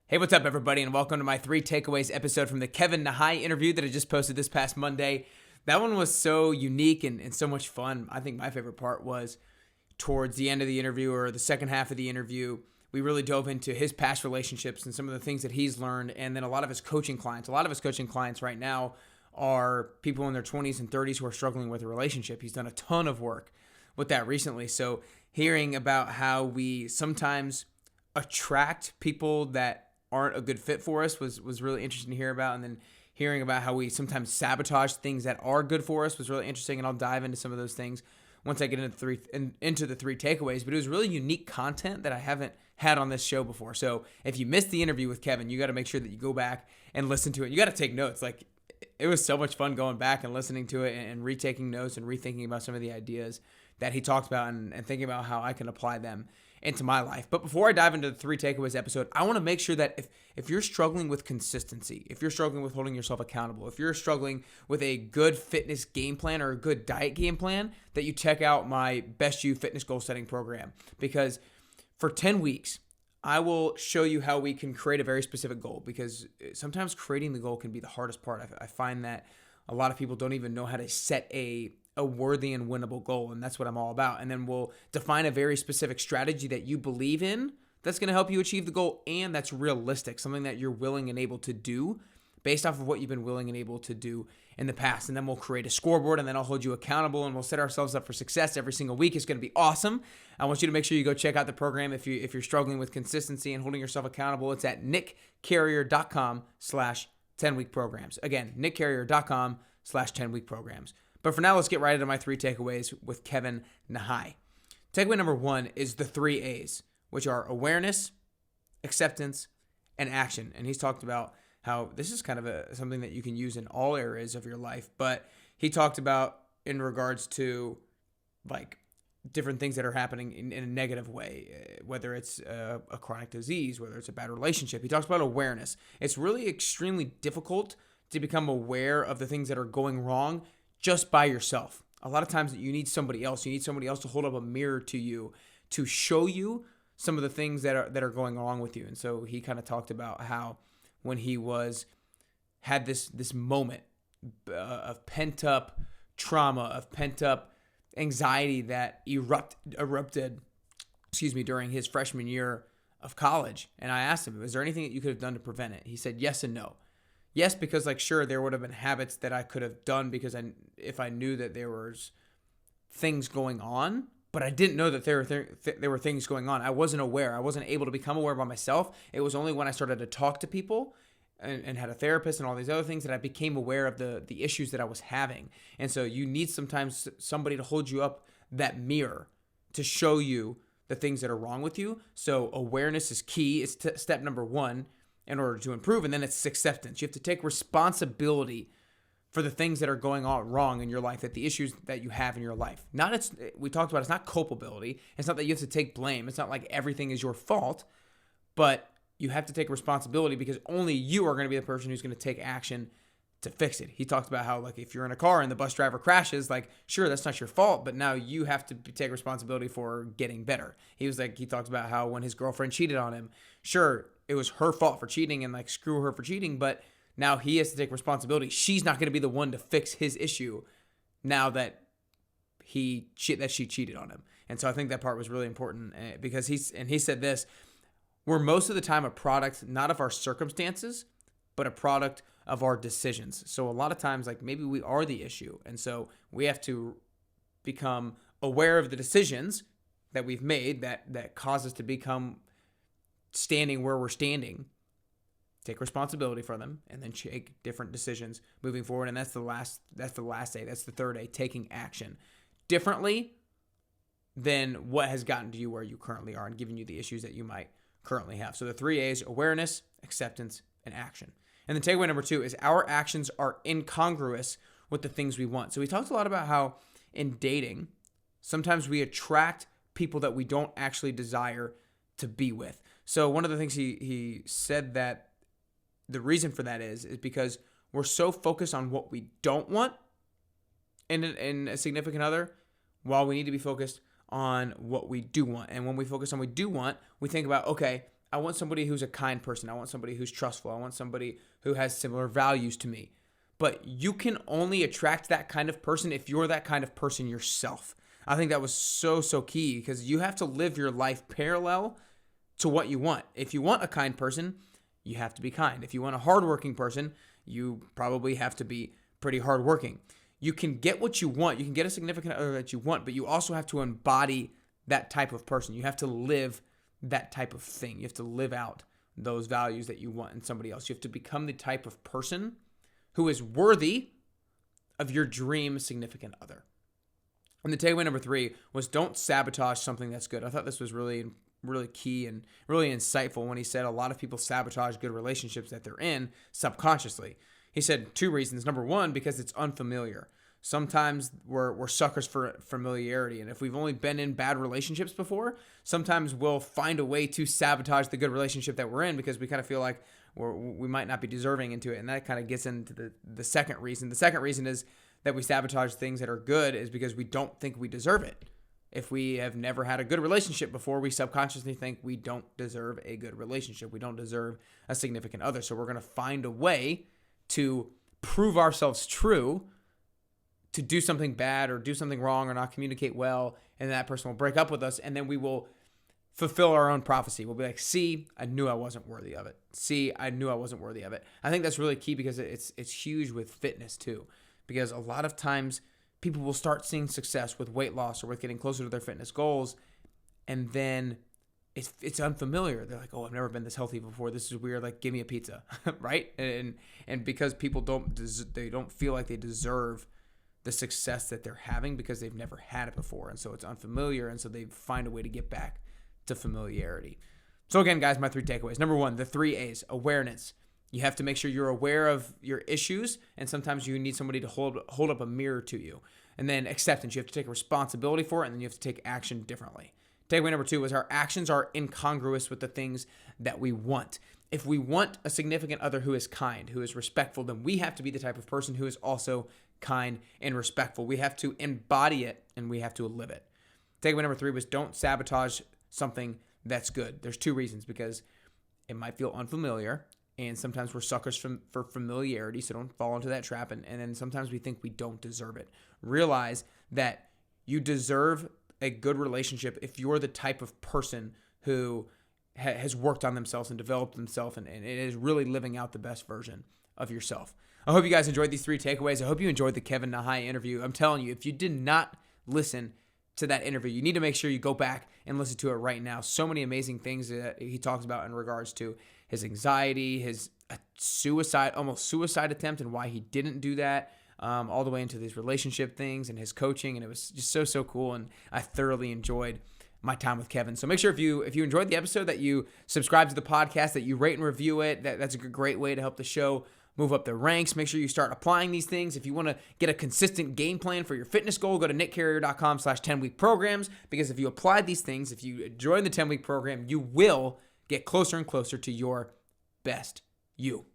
Hey, what's up, everybody, and welcome to my 3 takeaways episode from the Kevin Nahai interview that I just posted this past Monday. That one was so unique and so much fun. I think my favorite part was towards the end of the interview, or the second half of the interview. We really dove into his past relationships and some of the things that he's learned, and then a lot of his coaching clients. A lot of his coaching clients right now are people in their 20s and 30s who are struggling with a relationship. He's done a ton of work with that recently. So hearing about how we sometimes attract people that aren't a good fit for us was really interesting to hear about. And then hearing about how we sometimes sabotage things that are good for us was really interesting. And I'll dive into some of those things once I get into the three takeaways. But it was really unique content that I haven't had on this show before. So if you missed the interview with Kevin, you got to make sure that you go back and listen to it. You got to take notes. Like, it was so much fun going back and listening to it and retaking notes and rethinking about some of the ideas that he talked about and thinking about how I can apply them into my life. But before I dive into the 3 takeaways episode, I want to make sure that if you're struggling with consistency, if you're struggling with holding yourself accountable, if you're struggling with a good fitness game plan or a good diet game plan, that you check out my Best You Fitness Goal Setting program. Because for 10 weeks, I will show you how we can create a very specific goal, because sometimes creating the goal can be the hardest part. I find that a lot of people don't even know how to set a worthy and winnable goal, and that's what I'm all about. And then we'll define a very specific strategy that you believe in that's going to help you achieve the goal, and that's realistic, something that you're willing and able to do based off of what you've been willing and able to do in the past. And then we'll create a scoreboard, and then I'll hold you accountable, and we'll set ourselves up for success every single week. It's going to be awesome. I want you to make sure you go check out the program if you're struggling with consistency and holding yourself accountable. It's at nickcarrier.com/10-week programs. Again, nickcarrier.com/10-week programs. But for now, let's get right into my 3 takeaways with Kevin Nahai. Takeaway number 1 is the 3 A's, which are awareness, acceptance, and action. And he's talked about how this is kind of something that you can use in all areas of your life. But he talked about in regards to like different things that are happening in a negative way, whether it's a chronic disease, whether it's a bad relationship. He talks about awareness. It's really extremely difficult to become aware of the things that are going wrong just by yourself. A lot of times you need somebody else. You need somebody else to hold up a mirror to you to show you some of the things that are going wrong with you. And so he kind of talked about how when he had this moment of pent up trauma, of pent up anxiety that erupted during his freshman year of college. And I asked him, is there anything that you could have done to prevent it? He said yes and no. Yes, because sure, there would have been habits that I could have done because if I knew that there was things going on, but I didn't know that there were things going on. I wasn't aware. I wasn't able to become aware by myself. It was only when I started to talk to people and had a therapist and all these other things that I became aware of the issues that I was having. And so you need sometimes somebody to hold you up that mirror to show you the things that are wrong with you. So awareness is key. It's step number 1 in order to improve. And then it's acceptance. You have to take responsibility for the things that are going on wrong in your life, that the issues that you have in your life. We talked about it's not culpability. It's not that you have to take blame. It's not like everything is your fault, but you have to take responsibility because only you are going to be the person who's going to take action to fix it. He talked about how if you're in a car and the bus driver crashes, sure, that's not your fault, but now you have to take responsibility for getting better. He talked about how when his girlfriend cheated on him, sure, it was her fault for cheating and screw her for cheating, but now he has to take responsibility. She's not going to be the one to fix his issue now that she cheated on him. And so I think that part was really important because he said this: we're most of the time a product not of our circumstances, but a product of our decisions. So a lot of times maybe we are the issue. And so we have to become aware of the decisions that we've made that cause us to become standing where we're standing, take responsibility for them, and then take different decisions moving forward. And that's the last A. That's the third A, taking action differently than what has gotten to you where you currently are and given you the issues that you might currently have. So the 3 A's: awareness, acceptance, and action. And then takeaway number 2 is our actions are incongruous with the things we want. So we talked a lot about how in dating, sometimes we attract people that we don't actually desire to be with. So one of the things he said that the reason for that is because we're so focused on what we don't want in a significant other, while we need to be focused on what we do want. And when we focus on what we do want, we think about, okay, I want somebody who's a kind person. I want somebody who's trustful. I want somebody who has similar values to me. But you can only attract that kind of person if you're that kind of person yourself. I think that was so key, because you have to live your life parallel to what you want. If you want a kind person, you have to be kind. If you want a hardworking person, you probably have to be pretty hardworking. You can get what you want. You can get a significant other that you want, but you also have to embody that type of person. You have to live that type of thing. You have to live out those values that you want in somebody else. You have to become the type of person who is worthy of your dream significant other. And the takeaway number 3 was don't sabotage something that's good. I thought this was really key and really insightful when he said a lot of people sabotage good relationships that they're in subconsciously. He said 2 reasons. Number 1, because it's unfamiliar. Sometimes we're suckers for familiarity. And if we've only been in bad relationships before, sometimes we'll find a way to sabotage the good relationship that we're in because we kind of feel like we might not be deserving into it. And that kind of gets into the second reason. The second reason is that we sabotage things that are good is because we don't think we deserve it. If we have never had a good relationship before, we subconsciously think we don't deserve a good relationship. We don't deserve a significant other. So we're going to find a way to prove ourselves true, to do something bad or do something wrong or not communicate well, and that person will break up with us, and then we will fulfill our own prophecy. We'll be like, see, I knew I wasn't worthy of it. See, I knew I wasn't worthy of it. I think that's really key because it's huge with fitness too, because a lot of times people will start seeing success with weight loss or with getting closer to their fitness goals, and then it's unfamiliar. They're like, oh, I've never been this healthy before. This is weird. Like, give me a pizza, right? And because people don't feel like they deserve the success that they're having because they've never had it before, and so it's unfamiliar, and so they find a way to get back to familiarity. So again, guys, my 3 takeaways. Number 1, the 3 A's: awareness. You have to make sure you're aware of your issues, and sometimes you need somebody to hold up a mirror to you. And then acceptance. You have to take responsibility for it, and then you have to take action differently. Takeaway number 2 is our actions are incongruous with the things that we want. If we want a significant other who is kind, who is respectful, then we have to be the type of person who is also kind and respectful. We have to embody it, and we have to live it. Takeaway number 3 was don't sabotage something that's good. There's 2 reasons, because it might feel unfamiliar, and sometimes we're suckers for familiarity, so don't fall into that trap, and then sometimes we think we don't deserve it. Realize that you deserve a good relationship if you're the type of person who has worked on themselves and developed themselves and is really living out the best version of yourself. I hope you guys enjoyed these 3 takeaways. I hope you enjoyed the Kevin Nahai interview. I'm telling you, if you did not listen to that interview, you need to make sure you go back and listen to it right now. So many amazing things that he talks about in regards to his anxiety, his almost suicide attempt, and why he didn't do that, all the way into these relationship things and his coaching. And it was just so cool. And I thoroughly enjoyed my time with Kevin. So make sure if you enjoyed the episode that you subscribe to the podcast, that you rate and review it. That's a great way to help the show move up the ranks. Make sure you start applying these things. If you want to get a consistent game plan for your fitness goal, go to nickcarrier.com/10week programs, because if you apply these things, if you join the 10-week program, you will get closer and closer to your best you.